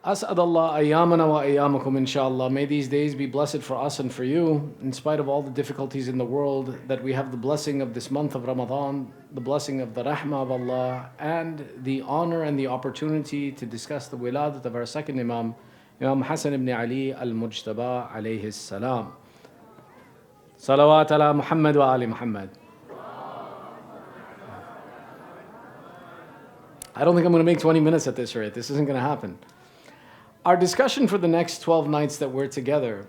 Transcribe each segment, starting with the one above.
As'ad Allah ayyamana wa ayyamakum inshallah. May these days be blessed for us and for you. In spite of all the difficulties in the world, that we have the blessing of this month of Ramadan, the blessing of the rahmah of Allah, and the honor and the opportunity to discuss the wiladat of our second Imam, Imam Hassan ibn Ali al-Mujtaba alayhi salam. Salawat ala Muhammad wa ali Muhammad. I don't think I'm going to make 20 minutes at this rate. This isn't going to happen. Our discussion for the next 12 nights that we're together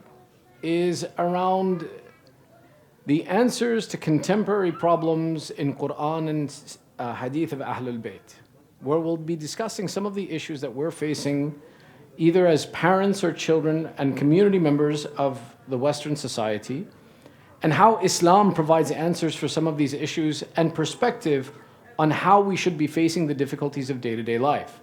is around the answers to contemporary problems in Quran and Hadith of Ahlulbayt, where we'll be discussing some of the issues that we're facing either as parents or children and community members of the Western society, and how Islam provides answers for some of these issues and perspective on how we should be facing the difficulties of day-to-day life.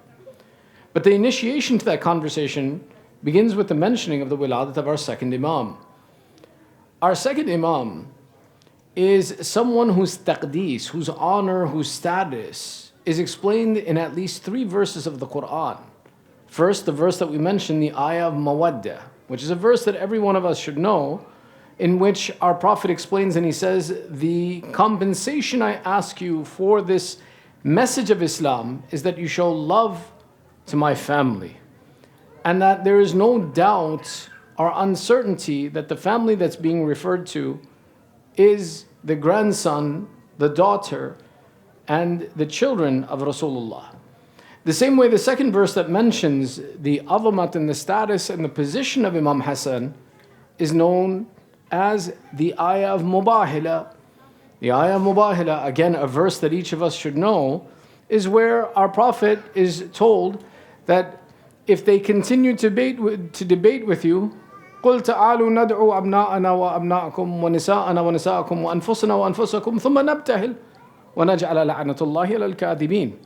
But the initiation to that conversation begins with the mentioning of the wiladat of our second Imam. Our second Imam is someone whose taqdees, whose honor, whose status is explained in at least 3 verses of the Quran. First, the verse that we mentioned, the ayah of Mawaddah, which is a verse that every one of us should know, in which our Prophet explains and he says, the compensation I ask you for this message of Islam is that you show love to my family, and that there is no doubt or uncertainty that the family that's being referred to is the grandson, the daughter, and the children of Rasulullah. The same way the second verse that mentions the azamat and the status and the position of Imam Hassan is known as the ayah of Mubahila. The ayah of Mubahila, again a verse that each of us should know, is where our Prophet is told that if they continue to debate with you, قُلْ تَعَالُوا نَدْعُوا أَبْنَاءَنَا وَأَبْنَاءَكُمْ وَنِسَاءَنَا وَنِسَاءَكُمْ وَأَنفُسَنَا وَأَنفُسَكُمْ ثُمَّ نَبْتَهِلْ وَنَجْعَلَ لَعْنَةُ اللَّهِ عَلَى الْكَاذِبِينَ.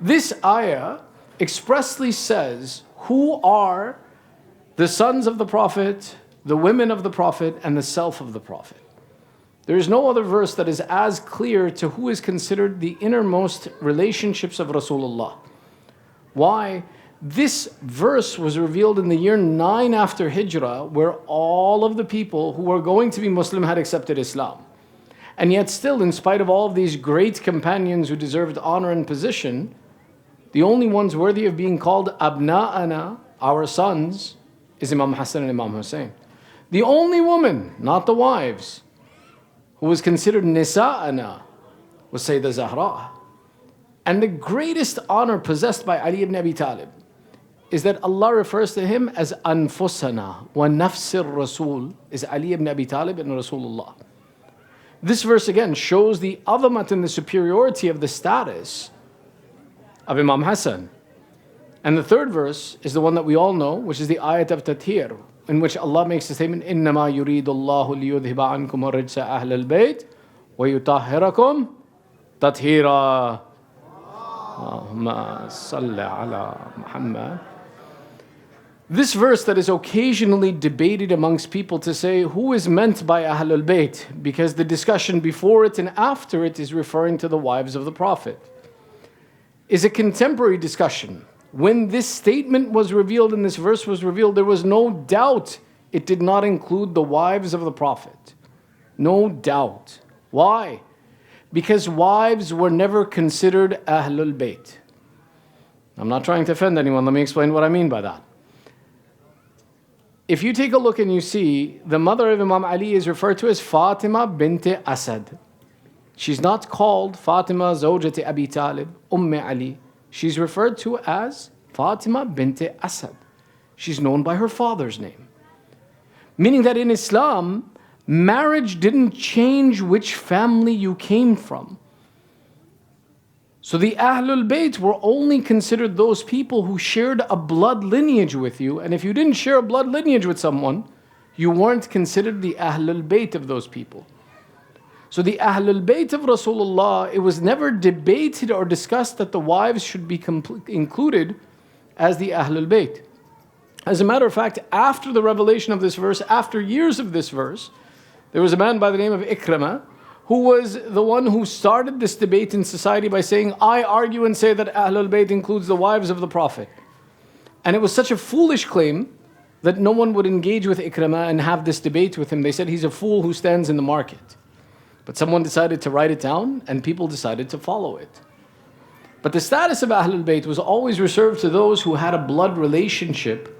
This ayah expressly says who are the sons of the Prophet, the women of the Prophet, and the self of the Prophet. There is no other verse that is as clear to who is considered the innermost relationships of Rasulullah. Why? This verse was revealed in the year 9 after Hijrah, where all of the people who were going to be Muslim had accepted Islam. And yet still, in spite of all of these great companions who deserved honor and position, the only ones worthy of being called Abna'ana, our sons, is Imam Hassan and Imam Hussein. The only woman, not the wives, who was considered Nisa'ana was Sayyidah Zahra. And the greatest honor possessed by Ali ibn Abi Talib is that Allah refers to him as Anfusana wa Nafsir Rasul, is Ali ibn Abi Talib and Rasulullah. This verse again shows the azamat and the superiority of the status of Imam Hassan. And the third verse is the one that we all know, which is the ayat of Tathir, in which Allah makes the statement, إِنَّمَا يُرِيدُ اللَّهُ لِيُذْهِبَ عَنْكُمُ الرِّجْسَ أَهْلَ الْبَيْتِ وَيُطَهِّرَكُمْ تَطْهِيرًا. Allahumma salli ala Muhammad. This verse that is occasionally debated amongst people to say who is meant by Ahlul Bayt, because the discussion before it and after it is referring to the wives of the Prophet, is a contemporary discussion. When this statement was revealed and this verse was revealed, there was no doubt it did not include the wives of the Prophet. No doubt. Why? Because wives were never considered Ahlul Bayt. I'm not trying to offend anyone. Let me explain what I mean by that. If you take a look and you see, the mother of Imam Ali is referred to as Fatima bint Asad. She's not called Fatima Zawjati Abi Talib, Ali. She's referred to as Fatima bint Asad. She's known by her father's name. Meaning that in Islam, marriage didn't change which family you came from. So the Ahlul Bayt were only considered those people who shared a blood lineage with you. And if you didn't share a blood lineage with someone, you weren't considered the Ahlul Bayt of those people. So the Ahlul Bayt of Rasulullah, it was never debated or discussed that the wives should be included as the Ahlul Bayt. As a matter of fact, after the revelation of this verse, after years of this verse, there was a man by the name of Ikramah, who was the one who started this debate in society by saying, I argue and say that Ahlul Bayt includes the wives of the Prophet. And it was such a foolish claim that no one would engage with Ikrimah and have this debate with him. They said he's a fool who stands in the market. But someone decided to write it down and people decided to follow it. But the status of Ahlulbayt was always reserved to those who had a blood relationship.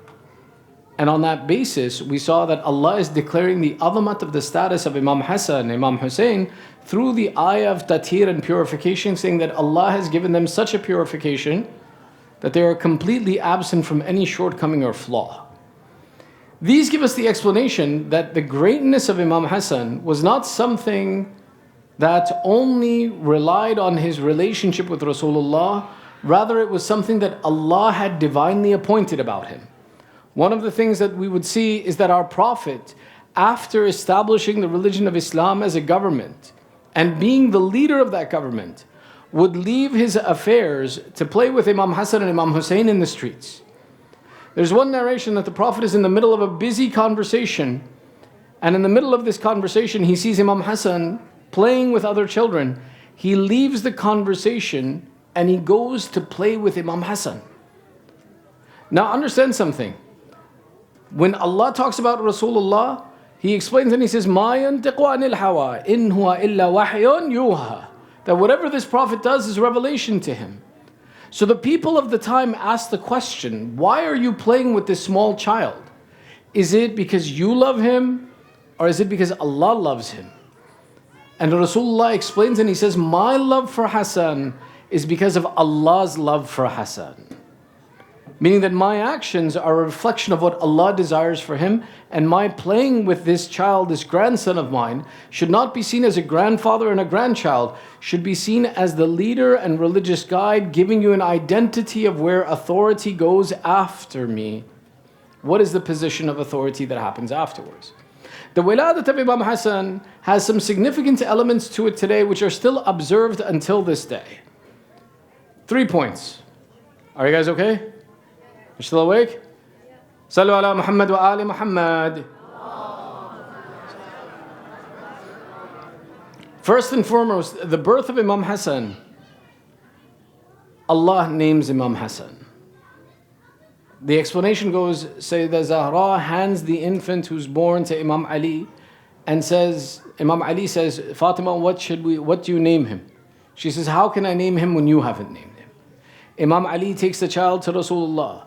And on that basis, we saw that Allah is declaring the azamat of the status of Imam Hassan, Imam Hussein, through the ayah of tathir and purification, saying that Allah has given them such a purification that they are completely absent from any shortcoming or flaw. These give us the explanation that the greatness of Imam Hassan was not something that only relied on his relationship with Rasulullah, rather it was something that Allah had divinely appointed about him. One of the things that we would see is that our Prophet, after establishing the religion of Islam as a government and being the leader of that government, would leave his affairs to play with Imam Hassan and Imam Hussein in the streets. There's one narration that the Prophet is in the middle of a busy conversation, and in the middle of this conversation he sees Imam Hassan playing with other children. He leaves the conversation and he goes to play with Imam Hassan. Now understand something. When Allah talks about Rasulullah, He explains and He says, مَا يَنْتِقُ عَنِ الْحَوَىٰ إِنْ هُوَ إِلَّا وَحْيٌ يُوحَىٰ. That whatever this Prophet does is revelation to him. So the people of the time asked the question, why are you playing with this small child? Is it because you love him, or is it because Allah loves him? And Rasulullah explains and he says, my love for Hassan is because of Allah's love for Hassan. Meaning that my actions are a reflection of what Allah desires for him, and my playing with this child, this grandson of mine, should not be seen as a grandfather and a grandchild, should be seen as the leader and religious guide, giving you an identity of where authority goes after me. What is the position of authority that happens afterwards? The wiladat of Imam Hassan has some significant elements to it today which are still observed until this day. 3 points. Are you guys okay? You're still awake? Sallu ala Muhammad wa ali Muhammad. First and foremost, the birth of Imam Hassan. Allah names Imam Hassan. The explanation goes, Sayyidah Zahra hands the infant who's born to Imam Ali and says, Imam Ali says, Fatima, what do you name him? She says, how can I name him when you haven't named him? Imam Ali takes the child to Rasulullah.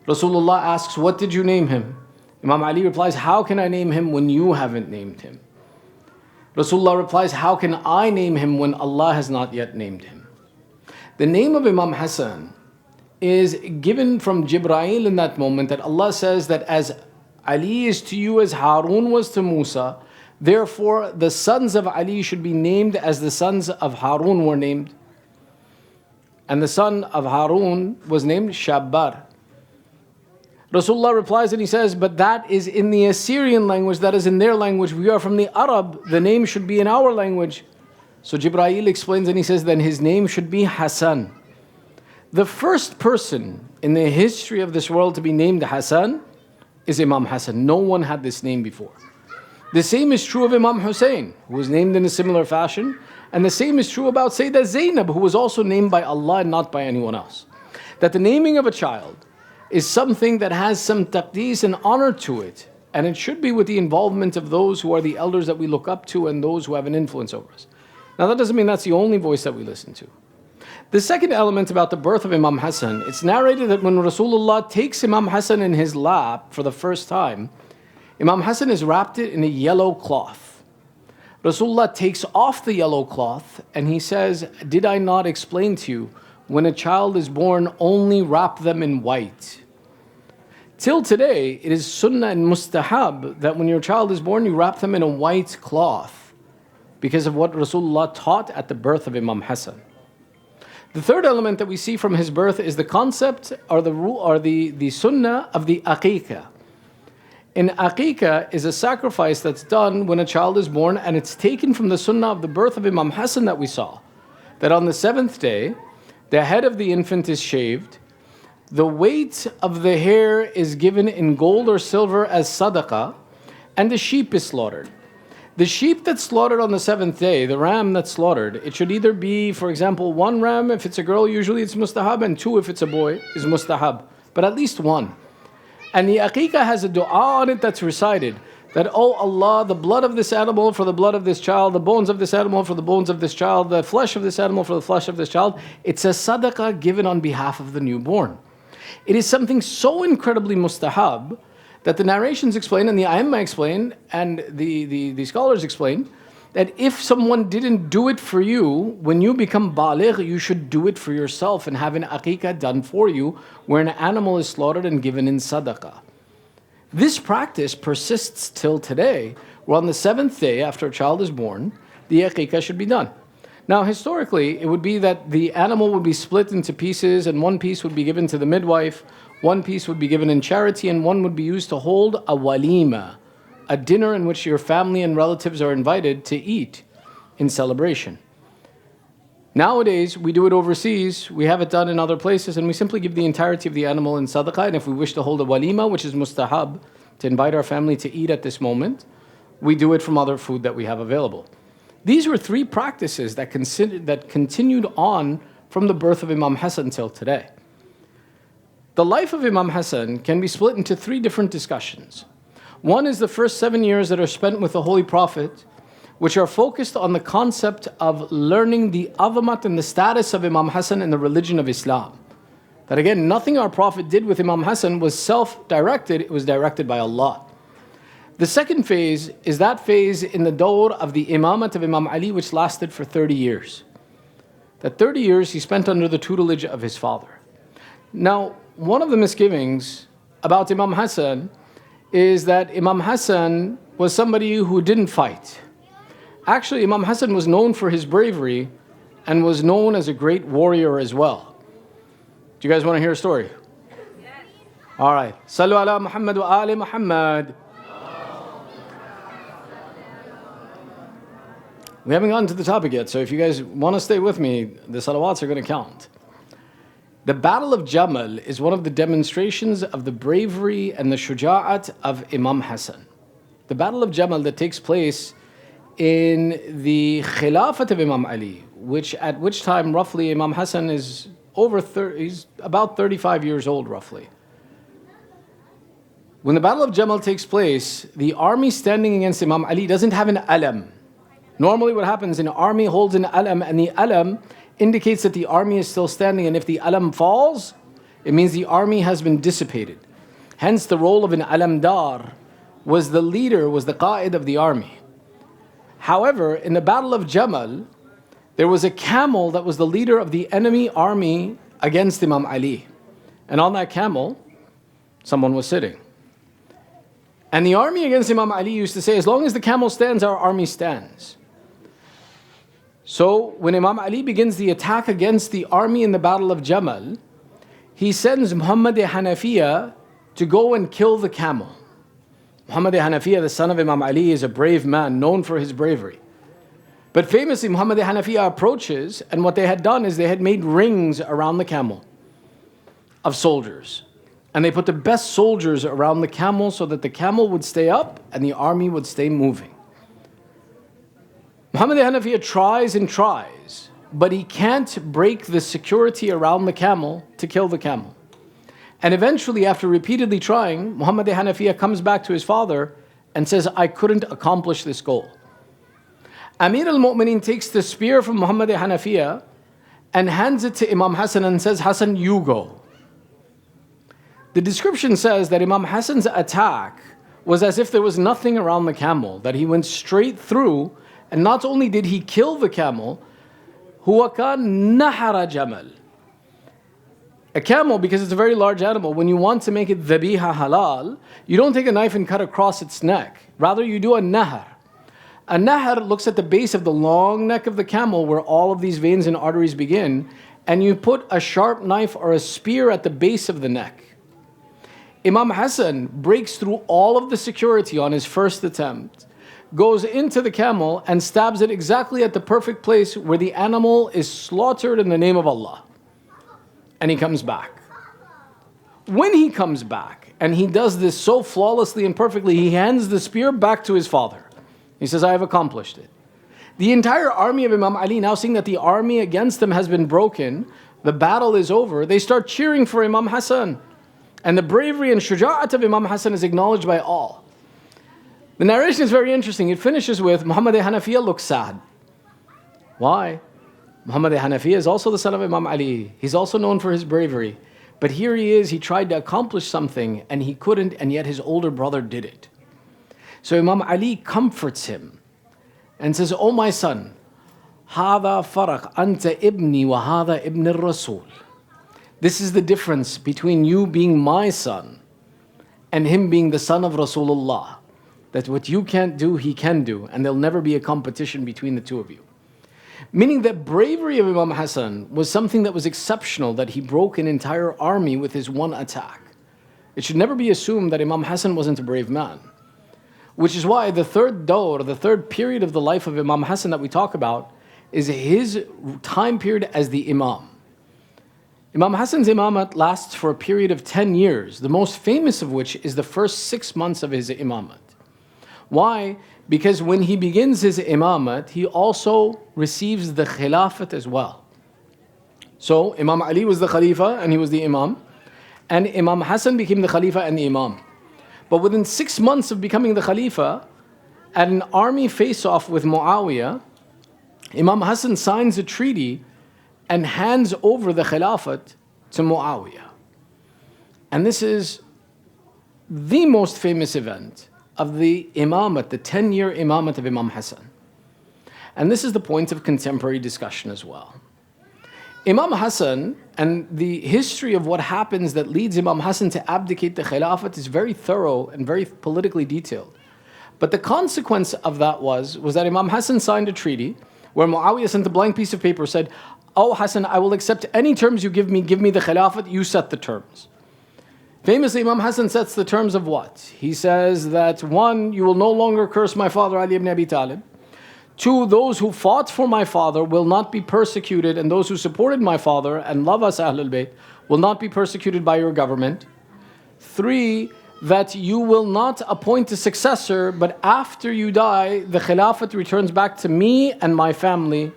Rasulullah asks, what did you name him? Imam Ali replies, how can I name him when you haven't named him? Rasulullah replies, how can I name him when Allah has not yet named him? The name of Imam Hassan is given from Jibreel in that moment, that Allah says that as Ali is to you as Harun was to Musa, therefore the sons of Ali should be named as the sons of Harun were named. And the son of Harun was named Shabbar. Rasulullah replies and he says, but that is in the Assyrian language, that is in their language. We are from the Arab, the name should be in our language. So Jibreel explains and he says, then his name should be Hassan. The first person in the history of this world to be named Hassan is Imam Hassan. No one had this name before. The same is true of Imam Hussein, who was named in a similar fashion. And the same is true about Sayyidah Zainab, who was also named by Allah and not by anyone else. That the naming of a child is something that has some taqdees and honor to it. And it should be with the involvement of those who are the elders that we look up to and those who have an influence over us. Now that doesn't mean that's the only voice that we listen to. The second element about the birth of Imam Hassan, it's narrated that when Rasulullah takes Imam Hassan in his lap for the first time, Imam Hassan is wrapped in a yellow cloth. Rasulullah takes off the yellow cloth and he says, did I not explain to you, when a child is born, only wrap them in white? Till today, it is sunnah and mustahab that when your child is born, you wrap them in a white cloth because of what Rasulullah taught at the birth of Imam Hassan. The third element that we see from his birth is the concept or the rule or the sunnah of the aqiqah. An aqiqah is a sacrifice that's done when a child is born, and it's taken from the sunnah of the birth of Imam Hassan that we saw. That on the 7th day, the head of the infant is shaved, the weight of the hair is given in gold or silver as sadaqah, and the sheep is slaughtered. The sheep that's slaughtered on the 7th day, the ram that's slaughtered, it should either be, for example, 1 ram if it's a girl, usually it's mustahab, and 2 if it's a boy is mustahab. but at least one. And the aqiqah has a dua on it that's recited. That, oh Allah, the blood of this animal for the blood of this child, the bones of this animal for the bones of this child, the flesh of this animal for the flesh of this child. It's a sadaqah given on behalf of the newborn. It is something so incredibly mustahab that the narrations explain and the A'immah explain and the scholars explain that if someone didn't do it for you, when you become baligh, you should do it for yourself and have an aqiqah done for you where an animal is slaughtered and given in sadaqah. This practice persists till today, where on the 7th day after a child is born, the aqiqah should be done. Now, historically, it would be that the animal would be split into pieces, and one piece would be given to the midwife, one piece would be given in charity, and one would be used to hold a walima, a dinner in which your family and relatives are invited to eat in celebration. Nowadays, we do it overseas, we have it done in other places, and we simply give the entirety of the animal in sadaqah. And if we wish to hold a walima, which is mustahab, to invite our family to eat at this moment, we do it from other food that we have available. These were 3 practices that continued on from the birth of Imam Hassan till today. The life of Imam Hassan can be split into 3 different discussions. One is the first 7 years that are spent with the Holy Prophet, which are focused on the concept of learning the azamat and the status of Imam Hassan in the religion of Islam. That again, nothing our Prophet did with Imam Hassan was self-directed, it was directed by Allah. The second phase is that phase in the dawr of the imamat of Imam Ali, which lasted for 30 years. That 30 years he spent under the tutelage of his father. Now, one of the misgivings about Imam Hassan is that Imam Hassan was somebody who didn't fight. Actually, Imam Hassan was known for his bravery and was known as a great warrior as well. Do you guys want to hear a story? Yes. All right. Sallu ala Muhammad wa ali Muhammad. We haven't gotten to the topic yet, so if you guys want to stay with me, the salawats are going to count. The Battle of Jamal is one of the demonstrations of the bravery and the shuja'at of Imam Hassan. The Battle of Jamal that takes place in the Khilafat of Imam Ali, at which time roughly Imam Hassan is he's about 35 years old roughly. When the Battle of Jamal takes place, the army standing against Imam Ali doesn't have an alam. Normally what happens, an army holds an alam, and the alam indicates that the army is still standing, and if the alam falls, it means the army has been dissipated. Hence the role of an alamdar was the leader, was the qa'id of the army. However, in the Battle of Jamal, there was a camel that was the leader of the enemy army against Imam Ali. And on that camel, someone was sitting. And the army against Imam Ali used to say, as long as the camel stands, our army stands. So when Imam Ali begins the attack against the army in the Battle of Jamal, he sends Muhammad Hanafiya to go and kill the camel. Muhammad Hanafiya, the son of Imam Ali, is a brave man, known for his bravery. But famously, Muhammad Hanafiya approaches, and what they had done is they had made rings around the camel of soldiers. And they put the best soldiers around the camel so that the camel would stay up and the army would stay moving. Muhammad Hanafiya tries and tries, but he can't break the security around the camel to kill the camel. And eventually, after repeatedly trying, Muhammad Hanafiya comes back to his father and says, I couldn't accomplish this goal. Amir al-Mu'mineen takes the spear from Muhammad Hanafiya and hands it to Imam Hassan and says, Hassan, you go. The description says that Imam Hassan's attack was as if there was nothing around the camel, that he went straight through, and not only did he kill the camel, huwa kan nahara jamal. A camel, because it's a very large animal, when you want to make it dhabiha halal, you don't take a knife and cut across its neck. Rather, you do a nahar. A nahar looks at the base of the long neck of the camel where all of these veins and arteries begin, and you put a sharp knife or a spear at the base of the neck. Imam Hassan breaks through all of the security on his first attempt, goes into the camel and stabs it exactly at the perfect place where the animal is slaughtered in the name of Allah. And he comes back. When he comes back, and he does this so flawlessly and perfectly, he hands the spear back to his father. He says, I have accomplished it. The entire army of Imam Ali, now seeing that the army against them has been broken, the battle is over, they start cheering for Imam Hassan. And the bravery and shuja'at of Imam Hassan is acknowledged by all. The narration is very interesting. It finishes with, Muhammad Hanafiya looks sad. Why? Muhammad Hanafiya is also the son of Imam Ali. He's also known for his bravery. But here he is, he tried to accomplish something and he couldn't, and yet his older brother did it. So Imam Ali comforts him and says, "Oh my son, هذا فرق أنت ابني وهذا ابن الرسول." This is the difference between you being my son and him being the son of Rasulullah. That what you can't do, he can do, and there'll never be a competition between the two of you. Meaning that bravery of Imam Hassan was something that was exceptional, that he broke an entire army with his one attack. It should never be assumed that Imam Hassan wasn't a brave man. Which is why the third dawr, the third period of the life of Imam Hassan that we talk about, is his time period as the Imam. Imam Hassan's imamat lasts for a period of 10 years, the most famous of which is the first 6 months of his imamat. Why? Because when he begins his imamat, he also receives the khilafat as well. So Imam Ali was the Khalifa and he was the Imam, and Imam Hassan became the Khalifa and the Imam. But within 6 months of becoming the Khalifa, at an army face-off with Muawiyah, Imam Hassan signs a treaty and hands over the Khilafat to Muawiyah. And this is the most famous event of the imamat, the 10-year imamat of Imam Hassan. And this is the point of contemporary discussion as well. Imam Hassan and the history of what happens that leads Imam Hassan to abdicate the Khilafat is very thorough and very politically detailed. But the consequence of that was that Imam Hassan signed a treaty where Muawiyah sent a blank piece of paper, said, "Oh Hassan, I will accept any terms you give me the Khilafat, you set the terms." Famously, Imam Hassan sets the terms of what? He says that 1, you will no longer curse my father Ali ibn Abi Talib. 2, those who fought for my father will not be persecuted, and those who supported my father and love us Ahlulbayt will not be persecuted by your government. 3, that you will not appoint a successor, but after you die, the Khilafat returns back to me and my family.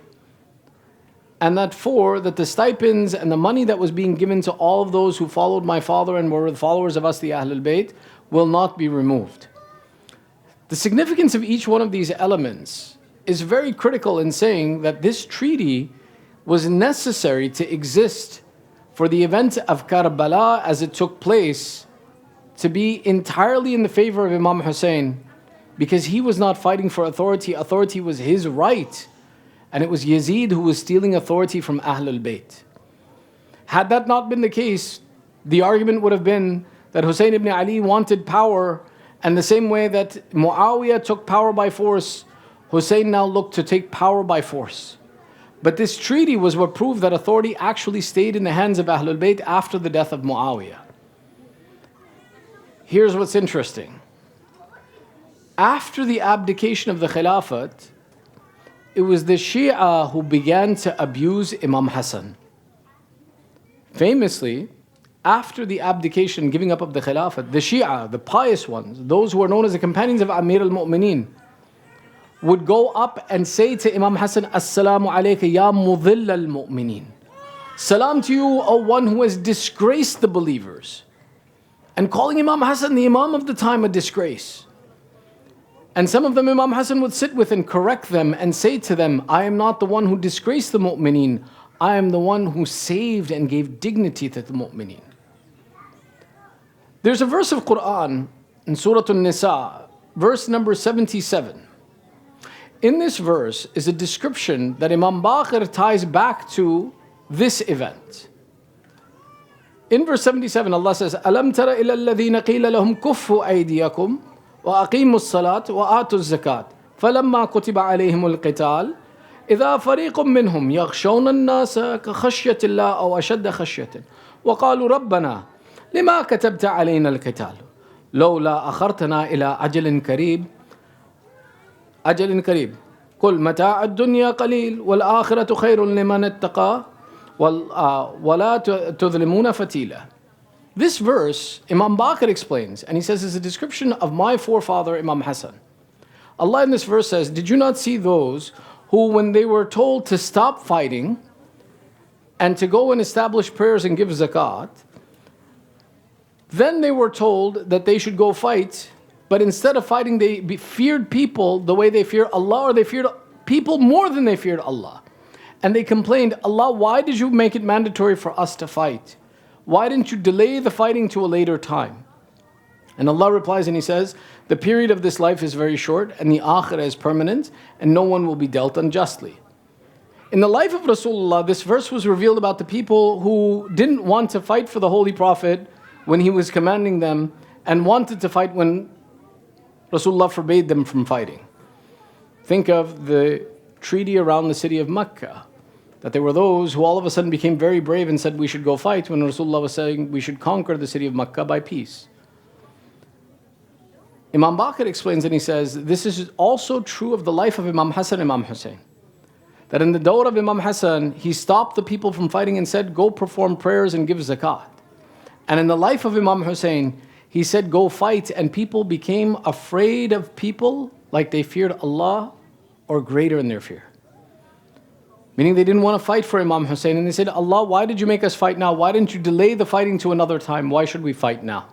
And that 4, that the stipends and the money that was being given to all of those who followed my father and were the followers of us, the Ahlul Bayt, will not be removed. The significance of each one of these elements is very critical in saying that this treaty was necessary to exist for the event of Karbala as it took place to be entirely in the favor of Imam Hussein, because he was not fighting for authority. Authority was his right. And it was Yazid who was stealing authority from Ahlul Bayt. Had that not been the case, the argument would have been that Hussein ibn Ali wanted power, and the same way that Muawiyah took power by force, Hussein now looked to take power by force. But this treaty was what proved that authority actually stayed in the hands of Ahlul Bayt after the death of Muawiyah. Here's what's interesting. After the abdication of the Khilafat, it was the Shia who began to abuse Imam Hassan. Famously, after the abdication, giving up of the Khilafat, the Shia, the pious ones, those who are known as the companions of Amir al-Mu'mineen, would go up and say to Imam Hassan, "Assalamu alayka ya mudhill al-mu'mineen." Salam to you, O one who has disgraced the believers. And calling Imam Hassan, the Imam of the time, a disgrace. And some of them Imam Hassan would sit with and correct them and say to them, "I am not the one who disgraced the mu'mineen. I am the one who saved and gave dignity to the mu'mineen." There's a verse of Quran in Surah An-Nisa, verse number 77. In this verse is a description that Imam Baqir ties back to this event. In verse 77, Allah says, "Alam tara ila alladhina qila lahum kuffu aydiyakum وأقيموا الصلاة وآتوا الزكاة فلما كتب عليهم القتال إذا فريق منهم يخشون الناس كخشية الله أو أشد خشية وقالوا ربنا لما كتبت علينا القتال لولا أخرتنا إلى أجل قريب قل متاع الدنيا قليل والآخرة خير لمن اتقى ولا تظلمون فتيلا." This verse, Imam Baqir explains, and he says it's a description of my forefather Imam Hassan. Allah in this verse says, "Did you not see those who, when they were told to stop fighting and to go and establish prayers and give zakat, Then they were told that they should go fight, but instead of fighting, they feared people the way they fear Allah, or they feared people more than they feared Allah. And they complained, Allah, why did you make it mandatory for us to fight? Why didn't you delay the fighting to a later time? And Allah replies and He says, the period of this life is very short and the akhirah is permanent and no one will be dealt unjustly. In the life of Rasulullah, this verse was revealed about the people who didn't want to fight for the Holy Prophet when he was commanding them and wanted to fight when Rasulullah forbade them from fighting. Think of the treaty around the city of Mecca, that there were those who all of a sudden became very brave and said we should go fight when Rasulullah was saying we should conquer the city of Mecca by peace. Imam Baqir explains and he says, this is also true of the life of Imam Hassan and Imam Hussein. That in the dawr of Imam Hassan, he stopped the people from fighting and said, go perform prayers and give zakat. And in the life of Imam Hussein, he said, go fight, and people became afraid of people like they feared Allah or greater in their fear. Meaning they didn't want to fight for Imam Hussein, and they said, Allah, why did you make us fight now? Why didn't you delay the fighting to another time? Why should we fight now?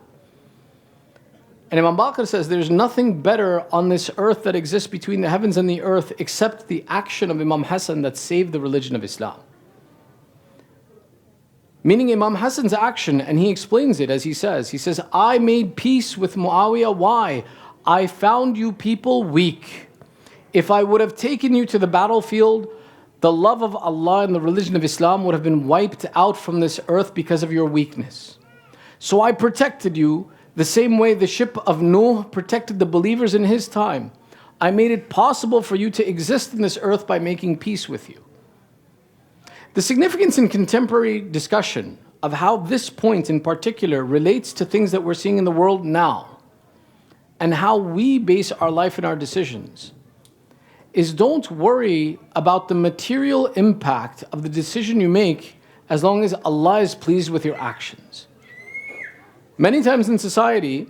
And Imam Baqir says, there's nothing better on this earth that exists between the heavens and the earth except the action of Imam Hassan that saved the religion of Islam. Meaning Imam Hassan's action, and he explains it as he says, I made peace with Muawiyah. Why? I found you people weak. If I would have taken you to the battlefield, the love of Allah and the religion of Islam would have been wiped out from this earth because of your weakness. So I protected you the same way the ship of Nuh protected the believers in his time. I made it possible for you to exist in this earth by making peace with you. The significance in contemporary discussion of how this point in particular relates to things that we're seeing in the world now and how we base our life and our decisions is don't worry about the material impact of the decision you make as long as Allah is pleased with your actions. Many times in society,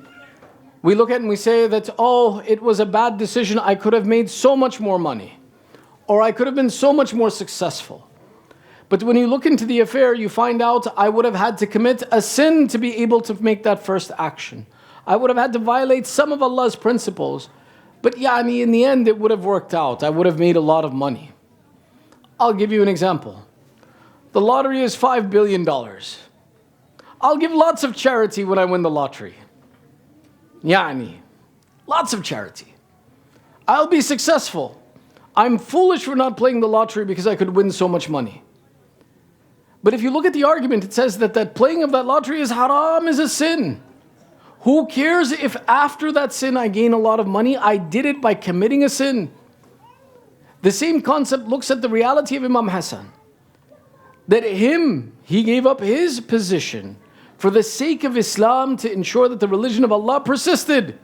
we look at it and we say that, oh, it was a bad decision, I could have made so much more money, or I could have been so much more successful. But when you look into the affair, you find out I would have had to commit a sin to be able to make that first action. I would have had to violate some of Allah's principles, but in the end it would have worked out. I would have made a lot of money. I'll give you an example. The lottery is $5 billion. I'll give lots of charity when I win the lottery. Lots of charity. I'll be successful. I'm foolish for not playing the lottery because I could win so much money. But if you look at the argument, it says that playing of that lottery is haram, is a sin. Who cares if after that sin I gain a lot of money? I did it by committing a sin. The same concept looks at the reality of Imam Hassan. That he gave up his position for the sake of Islam to ensure that the religion of Allah persisted,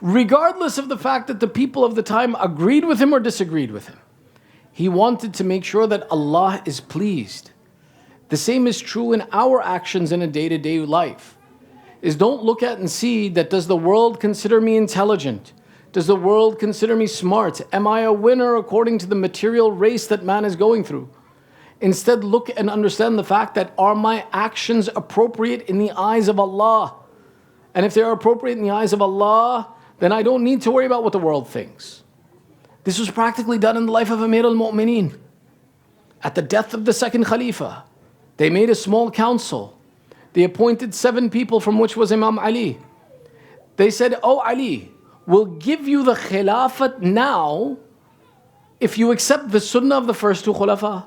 regardless of the fact that the people of the time agreed with him or disagreed with him. He wanted to make sure that Allah is pleased. The same is true in our actions in a day-to-day life. Is don't look at and see that does the world consider me intelligent? Does the world consider me smart? Am I a winner according to the material race that man is going through? Instead, look and understand the fact that are my actions appropriate in the eyes of Allah? And if they are appropriate in the eyes of Allah, then I don't need to worry about what the world thinks. This was practically done in the life of Amir al-Mu'mineen. At the death of the second Khalifa, they made a small council. They appointed 7 people, from which was Imam Ali. They said, "Oh Ali, we'll give you the Khilafat now if you accept the Sunnah of the first 2 Khulafa.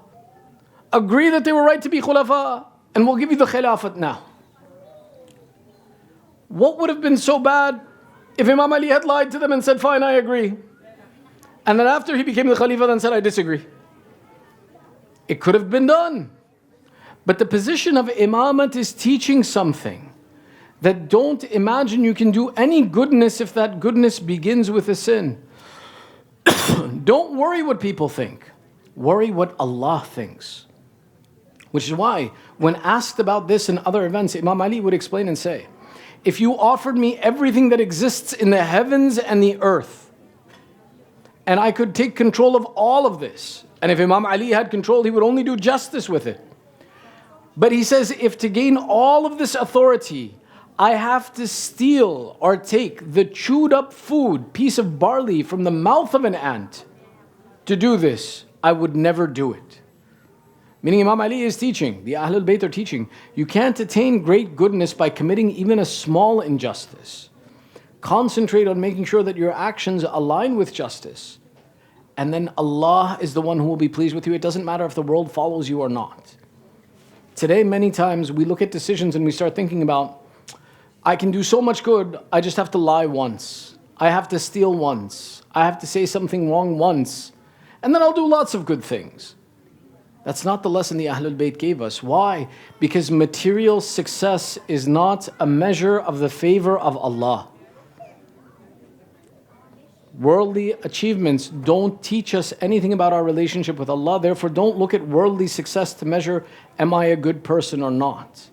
Agree that they were right to be Khulafa, and we'll give you the Khilafat now." What would have been so bad if Imam Ali had lied to them and said, "Fine, I agree," and then after he became the Khalifa then said, "I disagree"? It could have been done. But the position of Imamat is teaching something, that don't imagine you can do any goodness if that goodness begins with a sin. Don't worry what people think. Worry what Allah thinks. Which is why, when asked about this in other events, Imam Ali would explain and say, if you offered me everything that exists in the heavens and the earth, and I could take control of all of this, and if Imam Ali had control, he would only do justice with it. But he says, if to gain all of this authority, I have to steal or take the chewed up food, piece of barley from the mouth of an ant to do this, I would never do it. Meaning Imam Ali is teaching, the Ahlulbayt are teaching, you can't attain great goodness by committing even a small injustice. Concentrate on making sure that your actions align with justice. And then Allah is the one who will be pleased with you. It doesn't matter if the world follows you or not. Today, many times we look at decisions and we start thinking about, I can do so much good, I just have to lie once. I have to steal once. I have to say something wrong once. And then I'll do lots of good things. That's not the lesson the Ahlul Bayt gave us. Why? Because material success is not a measure of the favor of Allah. Worldly achievements don't teach us anything about our relationship with Allah. Therefore, don't look at worldly success to measure, am I a good person or not?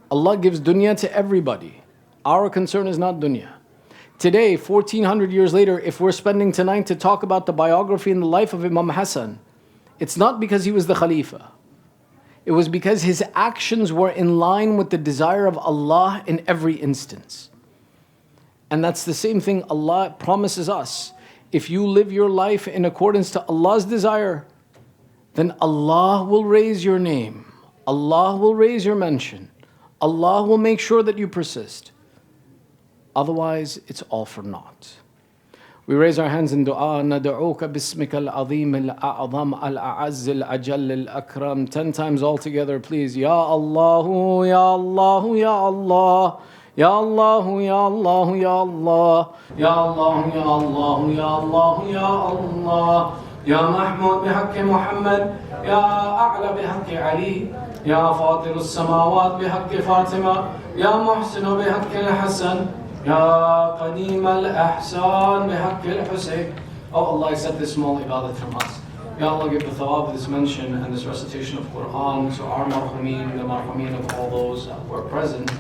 Allah gives dunya to everybody. Our concern is not dunya. Today, 1400 years later, if we're spending tonight to talk about the biography and the life of Imam Hassan, it's not because he was the Khalifa. It was because his actions were in line with the desire of Allah in every instance. And that's the same thing Allah promises us. If you live your life in accordance to Allah's desire, then Allah will raise your name. Allah will raise your mention. Allah will make sure that you persist. Otherwise, it's all for naught. We raise our hands in dua. نَدْعُوكَ بِاسْمِكَ الْعَظِيمِ الْأَعْظَمِ الْأَعَزِّ الْأَجَلِّ الْأَكْرَمِ 10 times all together, please. Ya Allah, Ya Allah, Ya Allah. Ya Allah, Ya Allah, Ya Allah. Ya Allah, Ya Allah, Ya Allah, Ya Allah. Ya Mahmud بحق محمد. Ya A'la بحق Ali. Ya Fatir السماوات بحق فاطمة. Ya Muhsin بحق الحسن. Ya Qadim al-Ahsan bihaqq al-Hussein. Oh Allah, accept this small ibadat from us. Ya Allah, give the thawab of this mention and this recitation of Quran to our marhameen, the marhameen of all those who are present,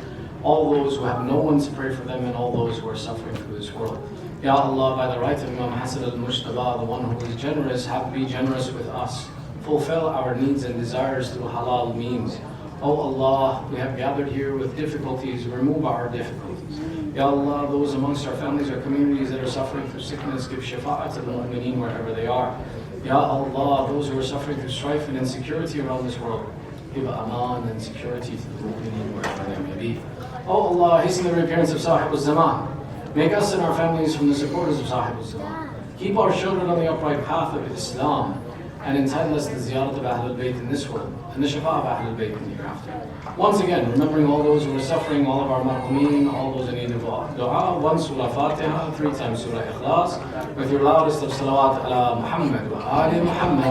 all those who have no one to pray for them, and all those who are suffering through this world. Ya Allah, by the right of Imam Hassan al-Mujtaba, the one who is generous, have be generous with us. Fulfill our needs and desires through halal means. Oh Allah, we have gathered here with difficulties, remove our difficulties. Ya Allah, those amongst our families or communities that are suffering through sickness, give shafa'at to the mu'mineen wherever they are. Ya Allah, those who are suffering through strife and insecurity around this world, give aman and security to the mu'mineen wherever they may be. Oh Allah, hasten the reappearance of Sahib al-Zaman. Make us and our families from the supporters of Sahib al-Zaman. Keep our children on the upright path of Islam, and entitle us to the ziyarat of Ahlulbayt in this world, and the shafa'ah of Ahlulbayt in the hereafter. Once again, remembering all those who are suffering, all of our marhameen, all those in need of dua, 1 Surah Fatiha, 3 times Surah Ikhlas, with your loudest of salawat ala Muhammad wa ali Muhammad.